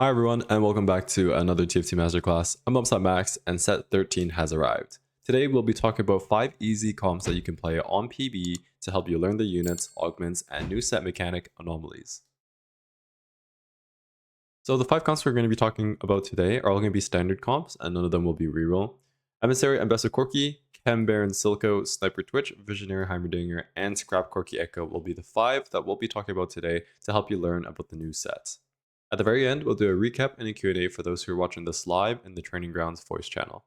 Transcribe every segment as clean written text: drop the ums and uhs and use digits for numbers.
Hi everyone, and welcome back to another TFT Masterclass. I'm Upsetmax, and set 13 has arrived. Today we'll be talking about 5 easy comps that you can play on PBE to help you learn the units, augments, and new set mechanic anomalies. So the 5 comps we're going to be talking about today are all going to be standard comps, and none of them will be reroll. Emissary, Ambessa, Corki, Chem-baron Silco, Sniper Twitch, Visionary Heimerdinger, and Scrap Corki Echo will be the 5 that we'll be talking about today to help you learn about the new sets. At the very end, we'll do a recap and a Q&A for those who are watching this live in the Training Grounds voice channel.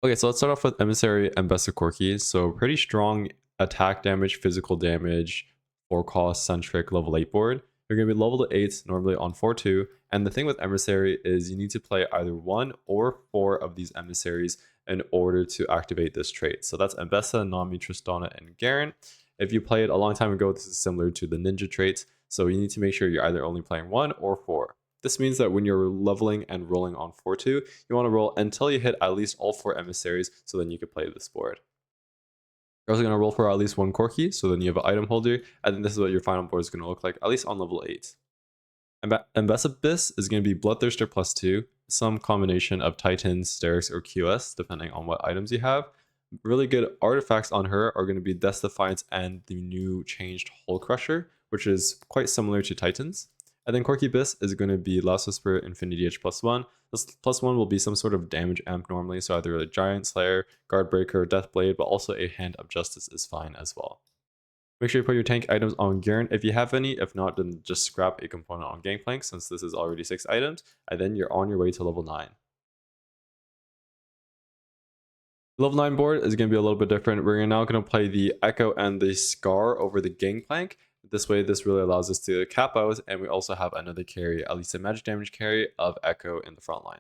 Okay, so let's start off with Emissary and Ambessa Corki. So pretty strong attack damage, physical damage, 4 cost centric level 8 board. You're going to be level 8 normally on 4-2. And the thing with Emissary is you need to play either 1 or 4 of these Emissaries in order to activate this trait. So that's Ambessa, Nami, Tristana, and Garen. If you played a long time ago, this is similar to the ninja traits. So you need to make sure you're either only playing 1 or 4. This means that when you're leveling and rolling on 4-2, you want to roll until you hit at least all 4 emissaries, so then you can play this board. You're also going to roll for at least 1 Corki, so then you have an item holder, and then this is what your final board is going to look like, at least on level 8. Ambessa is going to be Bloodthirster +2, some combination of Titans, Sterix, or QS, depending on what items you have. Really good artifacts on her are going to be Death Defiance and the new changed Hull Crusher, which is quite similar to Titans. And then Corki Bis is going to be Last Whisper, Infinity Edge +1. This +1 will be some sort of damage amp normally, so either a Giant Slayer, Guard Breaker, Death Blade, but also a Hand of Justice is fine as well. Make sure you put your tank items on Garen if you have any. If not, then just scrap a component on Gangplank since this is already 6 items, and then you're on your way to level 9. Level 9 board is going to be a little bit different. We're now going to play the Echo and the Scar over the Gangplank. This way, this really allows us to cap out, and we also have another carry, at least a magic damage carry of Echo in the front line.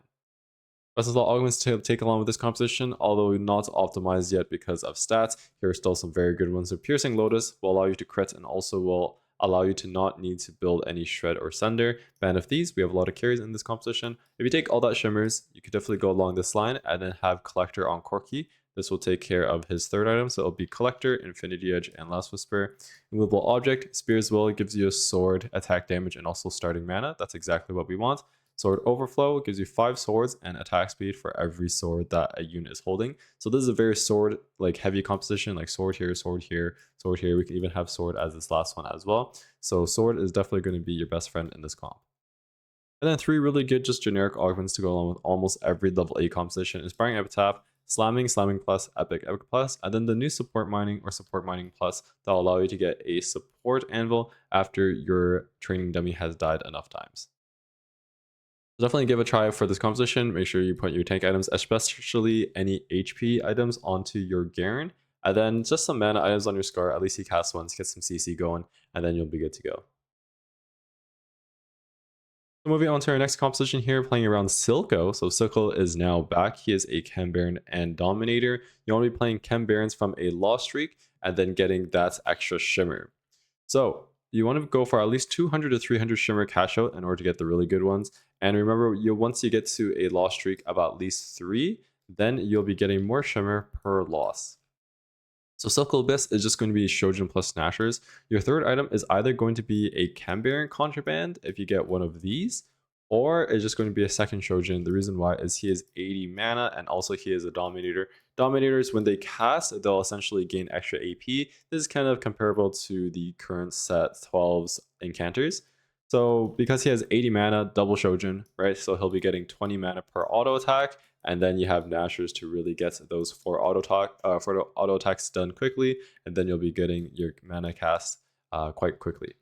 Best of all augments to take along with this composition, although not optimized yet because of stats. Here are still some very good ones. So Piercing Lotus will allow you to crit and also will allow you to not need to build any Shred or Sunder. Band of Thieves, we have a lot of carries in this composition. If you take all that Shimmers, you could definitely go along this line and then have Collector on Corki. This will take care of his third item, so it'll be Collector, Infinity Edge, and Last Whisper. Immovable Object, Spear's Will gives you a sword, attack damage, and also starting mana. That's exactly what we want. Sword Overflow gives you 5 swords and attack speed for every sword that a unit is holding. So this is a very sword like heavy composition, like sword here, sword here, sword here. We can even have sword as this last one as well. So sword is definitely going to be your best friend in this comp. And then 3 really good just generic augments to go along with almost every level 8 composition: Inspiring Epitaph, Slamming, Slamming Plus, Epic, Epic Plus, and then the new Support Mining or Support Mining Plus that will allow you to get a support anvil after your training dummy has died enough times. Definitely give a try for this composition. Make sure you put your tank items, especially any HP items, onto your Garen. And then just some mana items on your Scar. At least he casts once, get some CC going, and then you'll be good to go. So moving on to our next composition here, playing around Silco. So Silco is now back. He is a Chem-baron and Dominator. You want to be playing Chem-barons from a Lost Streak and then getting that extra Shimmer. So you want to go for at least 200 to 300 Shimmer cash out in order to get the really good ones. And remember, once you get to a loss streak of at least 3, then you'll be getting more Shimmer per loss. So Silco Abyss is just going to be Shojin plus Snatchers. Your third item is either going to be a Chem-baron contraband if you get one of these, or it's just going to be a second Shojin. The reason why is he is 80 mana and also he is a Dominator. Dominators, when they cast, they'll essentially gain extra AP. This is kind of comparable to the current set 12's Incanters. So because he has 80 mana, double Shojin, right? So he'll be getting 20 mana per auto attack, and then you have Nashers to really get those 4 auto attacks done quickly, and then you'll be getting your mana cast quite quickly.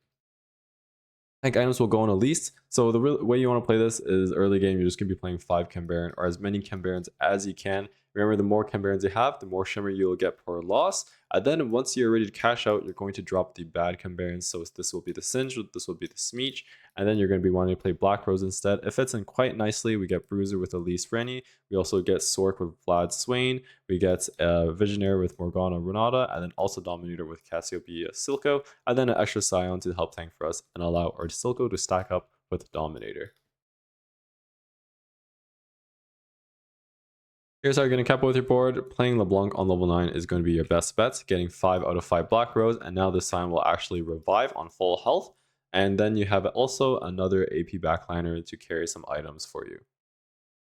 Tank items will go on a least. So the way you want to play this is early game, you're just going to be playing 5 Chem-baron or as many Chem-barons as you can. Remember, the more Chem-barons you have, the more Shimmer you'll get per loss. And then once you're ready to cash out, you're going to drop the bad Chem-barons. So this will be the Singe, this will be the Smeech, and then you're going to be wanting to play Black Rose instead. It fits in quite nicely. We get Bruiser with Elise Rennie. We also get Sork with Vlad Swain. We get Visionary with Morgana Renata, and then also Dominator with Cassiopeia Silco, and then an extra Scion to help tank for us and allow our Silco to stack up with Dominator. Here's how you're going to cap with your board. Playing LeBlanc on level 9 is going to be your best bet, getting 5 out of 5 Black Rose, and now this Scion will actually revive on full health. And then you have also another AP backliner to carry some items for you.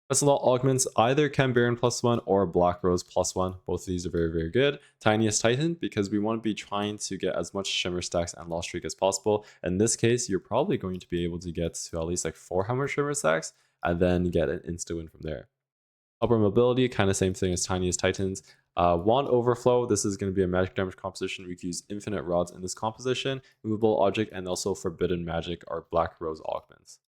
That's a lot of augments, either Chem-baron +1 or Black Rose +1. Both of these are very, very good. Tiniest Titan, because we want to be trying to get as much Shimmer stacks and Lost Streak as possible. In this case, you're probably going to be able to get to at least like 4 Shimmer stacks, and then get an insta-win from there. Upper Mobility, kind of same thing as Tiniest Titans. Wand Overflow, this is going to be a magic damage composition. We can use infinite rods in this composition. Movable Object, and also Forbidden Magic are Black Rose augments.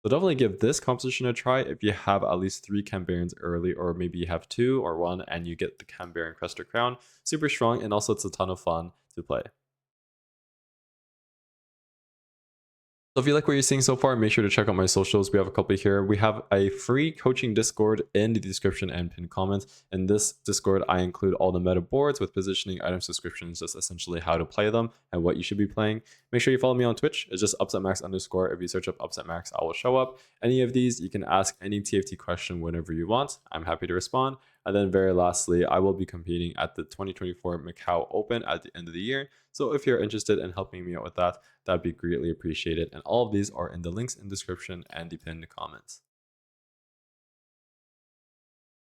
So definitely give this composition a try if you have at least 3 Chem-barons early, or maybe you have 2 or 1 and you get the Chem-baron Crester Crown. Super strong, and also it's a ton of fun to play. So if you like what you're seeing so far, make sure to check out my socials. We have a couple here. We have a free coaching Discord in the description and pinned comments. In this Discord, I include all the meta boards with positioning, items, descriptions, just essentially how to play them and what you should be playing. Make sure you follow me on Twitch. It's just Upsetmax _. If you search up Upsetmax, I will show up. Any of these, you can ask any TFT question whenever you want. I'm happy to respond. And then very lastly, I will be competing at the 2024 Macau Open at the end of the year. So if you're interested in helping me out with that, that'd be greatly appreciated. And all of these are in the links in the description and the pinned comments.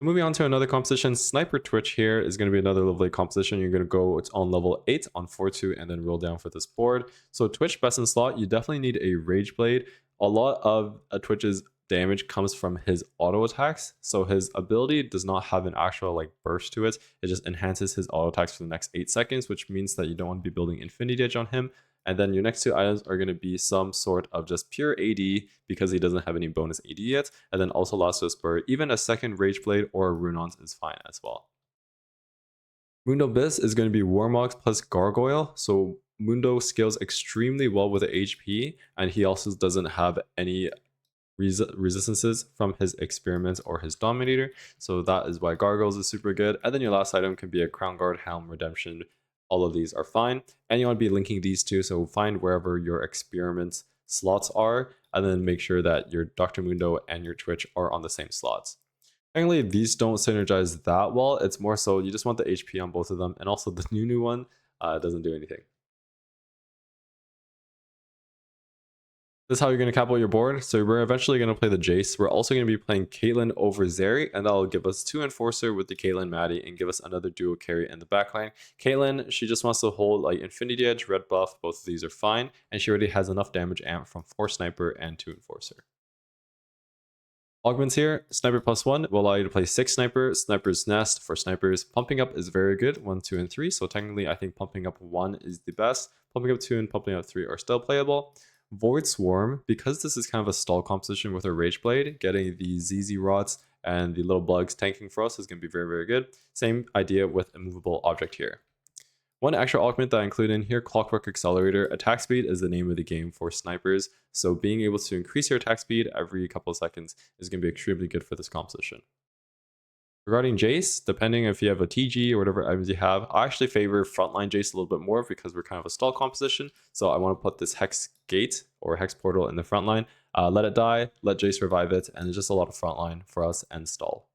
Moving on to another composition, Sniper Twitch here is going to be another lovely composition. You're going to go, it's on level 8 on 4-2 and then roll down for this board. So Twitch best in slot, you definitely need a Rage Blade. A lot of Twitch's damage comes from his auto attacks, so his ability does not have an actual like burst to it. It just enhances his auto attacks for the next 8 seconds, which means that you don't want to be building Infinity Edge on him. And then your next 2 items are going to be some sort of just pure AD, because he doesn't have any bonus AD yet, and then also Last Whisper. Even a second Rage Blade or a Runons is fine as well. Mundo Abyss is going to be Warmogs plus Gargoyle, so Mundo scales extremely well with the HP, and he also doesn't have any resistances from his experiments or his dominator, so that is why Gargoyles is super good. And then your last item can be a Crown Guard, Helm, Redemption. All of these are fine, and you want to be linking these two, so find wherever your experiments slots are, and then make sure that your Dr. Mundo and your Twitch are on the same slots. Technically, these don't synergize that well. It's more so you just want the HP on both of them, and also the new one doesn't do anything. This is how you're going to cap out your board. So we're eventually going to play the Jace. We're also going to be playing Caitlyn over Zeri, and that'll give us 2 Enforcer with the Caitlyn Maddie and give us another duo carry in the backline. Caitlyn, she just wants to hold like Infinity Edge, Red Buff. Both of these are fine, and she already has enough damage amp from 4 Sniper and 2 Enforcer. Augments here, Sniper +1 will allow you to play 6 Sniper, Sniper's Nest for snipers. Pumping up is very good, 1, 2, and 3. So technically, I think pumping up 1 is the best. Pumping up 2 and pumping up 3 are still playable. Void Swarm, because this is kind of a stall composition with a Rage Blade, getting the ZZ Rods and the little bugs tanking for us is going to be very, very good. Same idea with a movable object here. One extra augment that I include in here, Clockwork Accelerator. Attack speed is the name of the game for snipers, so being able to increase your attack speed every couple of seconds is going to be extremely good for this composition. Regarding Jace, depending if you have a TG or whatever items you have, I actually favor frontline Jace a little bit more because we're kind of a stall composition. So I want to put this Hex Gate or Hex Portal in the front line, let it die, let Jace revive it, and it's just a lot of frontline for us and stall.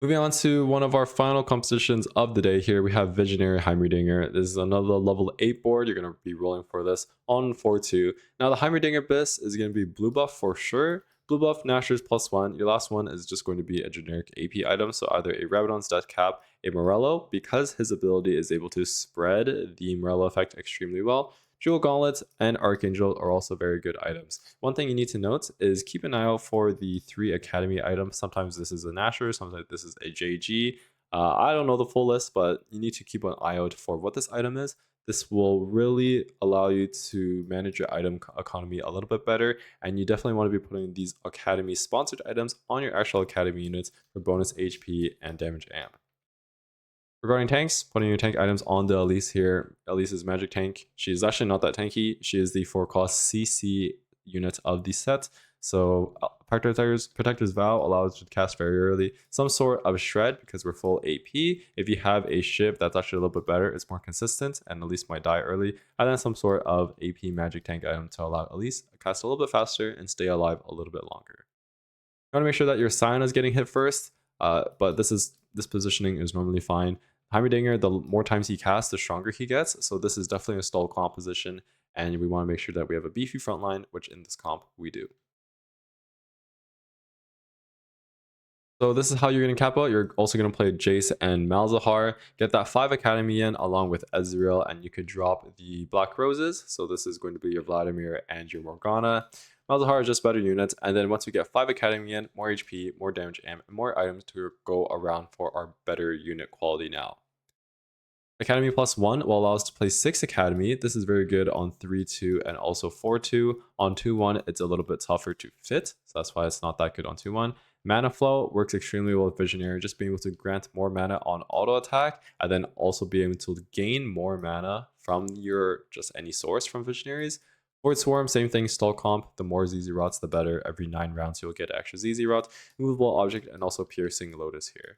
Moving on to one of our final compositions of the day here, we have Visionary Heimerdinger. This is another level 8 board. You're going to be rolling for this on 4-2. Now the Heimerdinger Abyss is going to be blue buff for sure. Blue buff, Nashers +1. Your last one is just going to be a generic AP item, so either a Rabadon's Death Cap, a Morello, because his ability is able to spread the Morello effect extremely well. Jewel Gauntlet and Archangel are also very good items. One thing you need to note is keep an eye out for the 3 Academy items. Sometimes this is a Nasher, sometimes this is a JG. I don't know the full list, but you need to keep an eye out for what this item is. This will really allow you to manage your item economy a little bit better, and you definitely want to be putting these Academy sponsored items on your actual Academy units for bonus HP and damage amp. Regarding tanks, putting your tank items on the Elise here. Elise's magic tank. She is actually not that tanky. She is the 4-cost CC unit of the set. So Protector's Vow allows you to cast very early. Some sort of Shred because we're full AP. If you have a ship that's actually a little bit better, it's more consistent and Elise might die early. And then some sort of AP magic tank item to allow Elise to cast a little bit faster and stay alive a little bit longer. You want to make sure that your Scion is getting hit first, but this positioning is normally fine. Heimerdinger, the more times he casts, the stronger he gets. So this is definitely a stall composition, and we want to make sure that we have a beefy front line, which in this comp we do. So this is how you're going to cap out. You're also going to play Jace and Malzahar. Get that 5 Academy in along with Ezreal, and you could drop the Black Roses. So this is going to be your Vladimir and your Morgana. Malzahar is just better units. And then once we get 5 Academy in, more HP, more damage amp, and more items to go around for our better unit quality now. Academy plus 1 will allow us to play 6 Academy. This is very good on 3-2 and also 4-2. On 2-1, it's a little bit tougher to fit, so that's why it's not that good on 2-1. Mana Flow works extremely well with Visionary, just being able to grant more mana on auto attack, and then also being able to gain more mana from your just any source from Visionaries. Void Swarm, same thing, stall comp. The more ZZ rots, the better. Every 9 rounds, you'll get extra ZZ rot, movable object, and also Piercing Lotus here.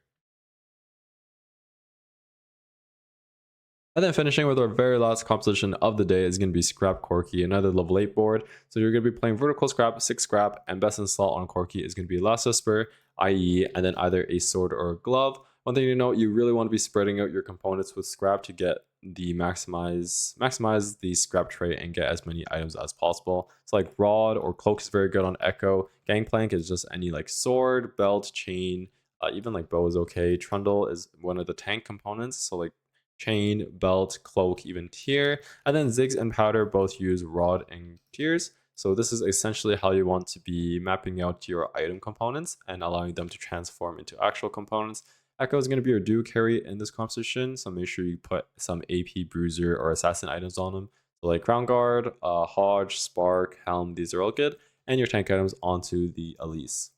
And then finishing with our very last composition of the day is going to be Scrap Corki, another level 8 board. So you're going to be playing Vertical Scrap, 6 Scrap, and best in slot on Corki is going to be Last Whisper, IE, and then either a sword or a glove. One thing to note, you really want to be spreading out your components with Scrap to get the maximize the Scrap trait and get as many items as possible. So like Rod or Cloak is very good on Echo. Gangplank is just any like sword, belt, chain, even like bow is okay. Trundle is one of the tank components, so like chain, belt, cloak, even tier. And then Ziggs and Powder both use rod and tiers. So this is essentially how you want to be mapping out your item components and allowing them to transform into actual components. Echo is going to be your duo carry in this composition, so make sure you put some AP, Bruiser, or Assassin items on them. So like Crown Guard, Hodge, Spark, Helm, these are all good. And your tank items onto the Elise.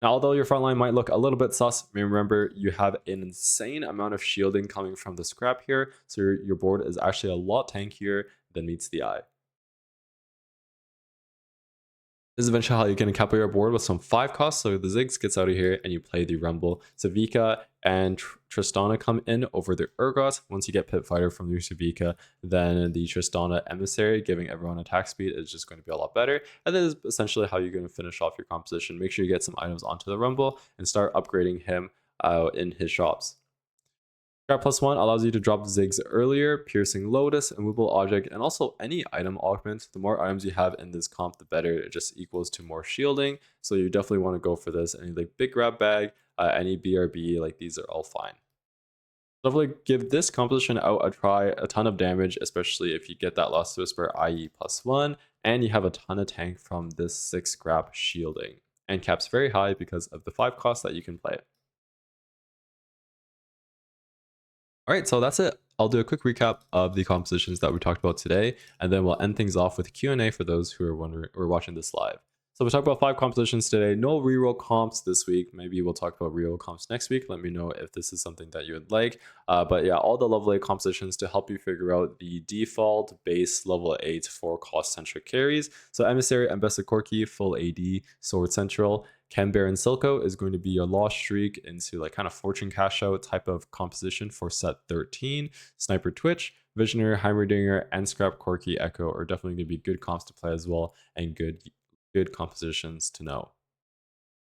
Now, although your front line might look a little bit sus, remember you have an insane amount of shielding coming from the scrap here, so your board is actually a lot tankier than meets the eye. This is eventually how you can cap out your board with some 5 costs. So the Ziggs gets out of here and you play the Rumble. Savika and Tristana come in over the Urgot. Once you get Pit Fighter from your Savika, then the Tristana Emissary, giving everyone attack speed, is just going to be a lot better. And that is essentially how you're going to finish off your composition. Make sure you get some items onto the Rumble and start upgrading him in his shops. Scrap plus 1 allows you to drop Ziggs earlier, Piercing Lotus, a movable object, and also any item augment. The more items you have in this comp, the better. It just equals to more shielding. So you definitely want to go for this. Any like big grab bag, any BRB, like these are all fine. Definitely give this composition out a try. A ton of damage, especially if you get that Last Whisper IE plus 1, and you have a ton of tank from this 6 scrap shielding. And caps very high because of the 5 costs that you can play it. All right, so that's it. I'll do a quick recap of the compositions that we talked about today, and then we'll end things off with a Q&A for those who are wondering or watching this live. So we talked about 5 compositions today. No reroll comps this week. Maybe we'll talk about reroll comps next week. Let me know if this is something that you would like. But yeah, all the level 8 compositions to help you figure out the default base level 8 for cost-centric carries. So Emissary, Ambessa, Corki, full AD, Sword Central. Chem-baron Silco is going to be your lost streak into like kind of fortune cash out type of composition for set 13. Sniper Twitch, Visionary, Heimerdinger, and Scrap Corki Echo are definitely going to be good comps to play as well, and good compositions to know.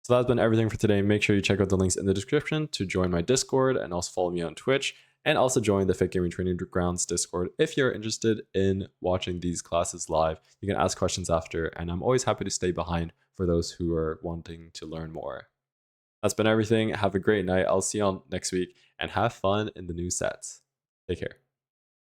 So that's been everything for today. Make sure you check out the links in the description to join my Discord, and also follow me on Twitch, and also join the Fit Gaming Training Grounds Discord if you're interested in watching these classes live. You can ask questions after, and I'm always happy to stay behind for those who are wanting to learn more. That's been everything. Have a great night. I'll see you all next week, and have fun in the new sets. Take care.